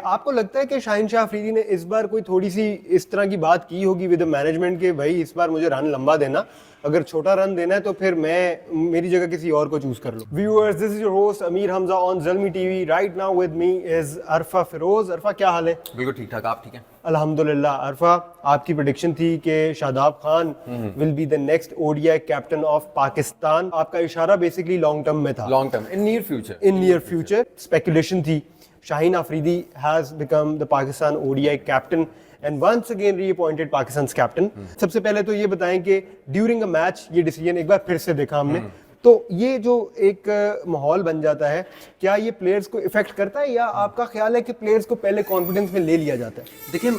آپ کو لگتا ہے کہ شاہین شاہ افریدی نے اس بار کوئی تھوڑی سی اس طرح کی بات کی ہوگی ود مینجمنٹ کہ بھائی اس بار مجھے رن لمبا دینا, اگر چھوٹا رن دینا ہے تو پھر میری جگہ کسی اور کو چوز کر لو. Viewers, this is your host Amir Hamza on Zalmi T V. Right now with me is Arfa Feroz. عرفہ کیا حال ہے؟ بالکل ٹھیک ٹھاک, آپ ٹھیک ہیں؟ الحمدللہ. عرفہ, آپ کی پریڈکشن تھی کہ Shadab Khan will be the next ODI captain of Pakistan. آپ کا اشارہ بیسکلی لانگ ٹرم میں تھا, long term, in near future. Speculation تھی Shaheen Afridi has become the Pakistan ODI captain and once again reappointed Pakistan's captain. سب سے پہلے تو یہ بتائیں کہ ڈیورنگ اے میچ یہ ڈیسیجن ایک بار پھر سے دیکھا ہم نے, تو یہ جو ایک ماحول بن جاتا ہے, کیا یہ پلیئرز کو افیکٹ کرتا ہے یا آپ کا خیال ہے کہ پلیئرز کو پہلے کانفیڈنس میں لے لیا جاتا ہے؟ دیکھیں,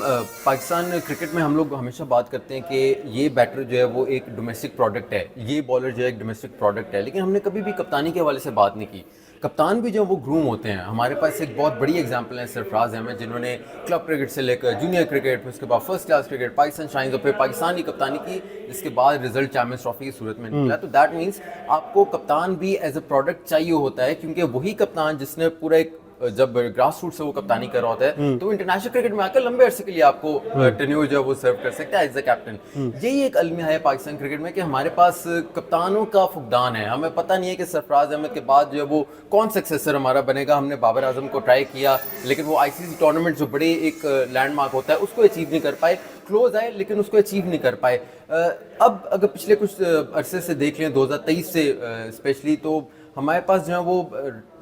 پاکستان کرکٹ میں ہم لوگ ہمیشہ بات کرتے ہیں کہ یہ بیٹر جو ہے وہ ایک ڈومیسٹک پروڈکٹ ہے, یہ بالر جو ہے ایک ڈومیسٹک پروڈکٹ ہے, لیکن ہم نے کبھی بھی کپتانی کے حوالے سے بات نہیں کی. کپتان بھی جو وہ گروم ہوتے ہیں. ہمارے پاس ایک بہت بڑی ایگزامپل ہے سرفراز احمد, جنہوں نے کلب کرکٹ سے لے کر جونیئر کرکٹ, پھر اس کے بعد first class cricket, Pakistan shines, اور پھر پاکستان کی کپتانی کی, جس کے بعد رزلٹ چیمپئنز ٹرافی کی صورت میں نکلا. تو دیٹ مینس آپ کو کپتان بھی ایز اے پروڈکٹ چاہیے ہوتا ہے, کیونکہ وہی کپتان جس نے پورا ایک جب گراس روٹ سے وہ کپتانی کر رہا ہوتا ہے تو انٹرنیشنل کرکٹ میں آ کر لمبے عرصے کے لیے آپ کو ٹینیور جو ہے وہ سرو کر سکتا ہے ایز اے کیپٹن. یہی ایک المیہ ہے پاکستان کرکٹ میں کہ ہمارے پاس کپتانوں کا فقدان ہے. ہمیں پتہ نہیں ہے کہ سرفراز احمد کے بعد جو ہے وہ کون سکسیسر ہمارا بنے گا. ہم نے بابر اعظم کو ٹرائی کیا, لیکن وہ ICC ٹورنامنٹ جو بڑے ایک لینڈ مارک ہوتا ہے اس کو اچیو نہیں کر پائے. کلوز آئے لیکن اس کو اچیو نہیں کر پائے. اب اگر پچھلے کچھ عرصے سے دیکھ لیں 2023 سے اسپیشلی, تو ہمارے پاس جو ہے وہ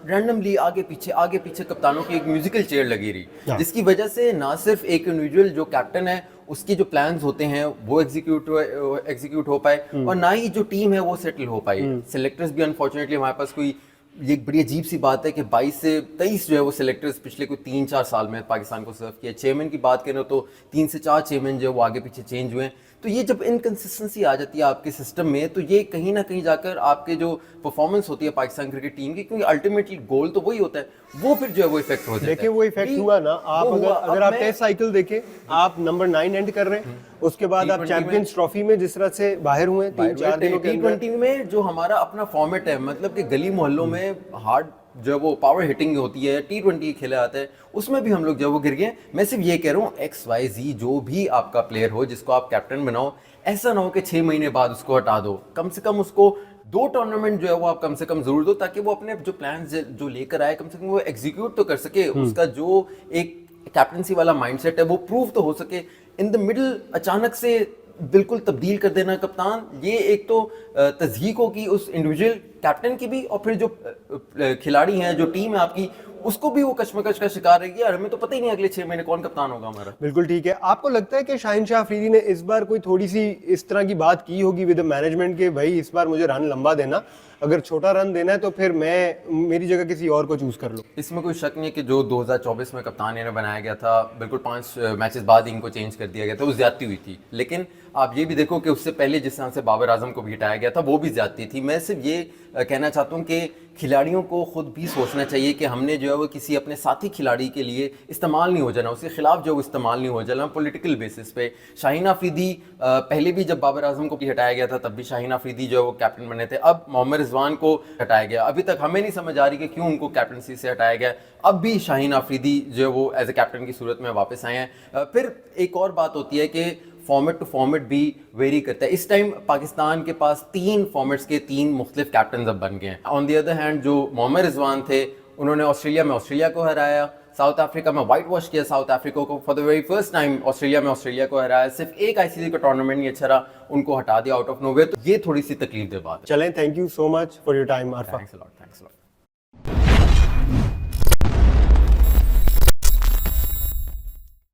رینڈملی آگے پیچھے کپتانوں کی ایک میوزیکل چیئر لگی رہی, جس کی وجہ سے نہ صرف ایک انڈیویجول جو کیپٹن ہے اس کی جو پلانز ہوتے ہیں وہ ایگزیکیوٹ ہو پائے, اور نہ ہی جو ٹیم ہے وہ سیٹل ہو پائی. سلیکٹرز بھی انفارچونیٹلی ہمارے پاس کوئی, یہ ایک بڑی عجیب سی بات ہے کہ 22 سے 23 جو ہے وہ سلیکٹرز پچھلے کوئی 3-4 سال میں پاکستان کو سرو کیا. چیئرمین کی بات کریں تو 3 سے 4 چیئرمین جو ہے وہ آگے پیچھے چینج ہوئے ہیں. تو یہ جب انکنسسٹنسی آ جاتی ہے آپ کے سسٹم میں, تو یہ کہیں نہ کہیں جا کر آپ کے جو پرفارمنس ہوتی ہے پاکستان کرکٹ ٹیم کی, کیونکہ الٹیمیٹلی گول تو وہی ہوتا ہے, وہ پھر جو ہے وہ افیکٹ ہو جاتا ہے. دیکھیں وہ افیکٹ ہوا نا, آپ اگر آپ ٹیسٹ سائیکل دیکھیں, آپ نمبر 9 اینڈ کر رہے ہیں, اس کے بعد آپ چیمپئنز ٹرافی میں جس طرح سے باہر ہوئے 3-4 دنوں کے اندر. T20 میں جو ہمارا اپنا فارمیٹ ہے, مطلب کہ گلی محلوں میں ہارڈ جو ہے وہ پاور ہٹنگ ہوتی ہے, T20 کھیلا جاتا ہے, اس میں بھی ہم لوگ جو ہے وہ گر گئے. میں صرف یہ کہہ رہا ہوں XYZ جو بھی آپ کا پلیئر ہو جس کو آپ کیپٹن بناؤ, ایسا نہ ہو کہ 6 مہینے بعد اس کو ہٹا دو. کم سے کم اس کو 2 ٹورنامنٹ جو ہے وہ آپ کم سے کم ضرور دو, تاکہ وہ اپنے جو پلانز جو لے کر آئے کم سے کم وہ ایگزیکیوٹ تو کر سکے. اس کا جو ایک کیپٹنسی والا مائنڈ سیٹ ہے وہ پروو تو ہو سکے. ان دا مڈل اچانک سے بالکل تبدیل کر دینا کپتان, یہ ایک تو تضحیق ہوگی اس انڈیویجول کیپٹن کی بھی, اور پھر جو کھلاڑی ہیں, جو ٹیم ہے آپ کی, اس کو بھی وہ کشمکش کا شکار رہے گی. اور ہمیں تو پتہ ہی نہیں اگلے 6 مہینے کون کپتان ہوگا ہمارا. بالکل ٹھیک ہے. آپ کو لگتا ہے کہ شاہین شاہ افریدی نے اس بار کوئی تھوڑی سی اس طرح کی بات کی ہوگی ود مینجمنٹ کہ بھائی اس بار مجھے رن لمبا دینا, اگر چھوٹا رن دینا ہے تو پھر میری جگہ کسی اور کو چوز کر لو؟ اس میں کوئی شک نہیں ہے کہ جو 2024 میں کپتان انہیں بنایا گیا تھا, بالکل 5 میچز بعد ان کو چینج کر دیا گیا تھا, وہ زیادتی ہوئی تھی. لیکن آپ یہ بھی دیکھو کہ اس سے پہلے جس طرح سے بابر اعظم کو بھی ہٹایا گیا تھا وہ بھی زیادتی تھی. میں صرف یہ کہنا چاہتا ہوں کہ کھلاڑیوں کو خود بھی سوچنا چاہیے کہ ہم نے جو ہے وہ کسی اپنے ساتھی کھلاڑی کے لیے استعمال نہیں ہو جانا, اس کے خلاف جو ہے وہ استعمال نہیں ہو جانا پولیٹیکل بیسس پہ. شاہین آفریدی پہلے بھی جب بابر اعظم کو بھی ہٹایا گیا تھا تب بھی شاہین آفریدی جو ہے وہ کیپٹن بنے تھے. اب محمد رضوان کو ہٹایا گیا, ابھی تک ہمیں نہیں سمجھ آ رہی کہ کیوں ان کو کیپٹنسی سے ہٹایا گیا. اب بھی شاہین آفریدی جو ہے وہ ایز اے کیپٹن کی صورت میں واپس آئے ہیں. پھر ایک اور بات ہوتی ہے کہ فارمیٹ ٹو فارمیٹ بھی ویری کرتا ہے. اس ٹائم پاکستان کے پاس 3 فارمیٹس کے 3 مختلف کیپٹنز اب بن گئے ہیں. آن دی ادر ہینڈ جو محمد رضوان تھے انہوں نے آسٹریلیا کو ہرایا, ساؤتھ افریقہ میں وائٹ واش کیا ساؤتھ افریقہ کو, for the very first time Australia کو ہرایا. صرف ایک ICC کا ٹورنامنٹ نہیں اچھا رہا, ان کو ہٹا دیا آؤٹ آف نو ویئر. تو یہ تھوڑی سی تکلیف دہ بات ہے. چلیں, thank you so much for your time Arfa.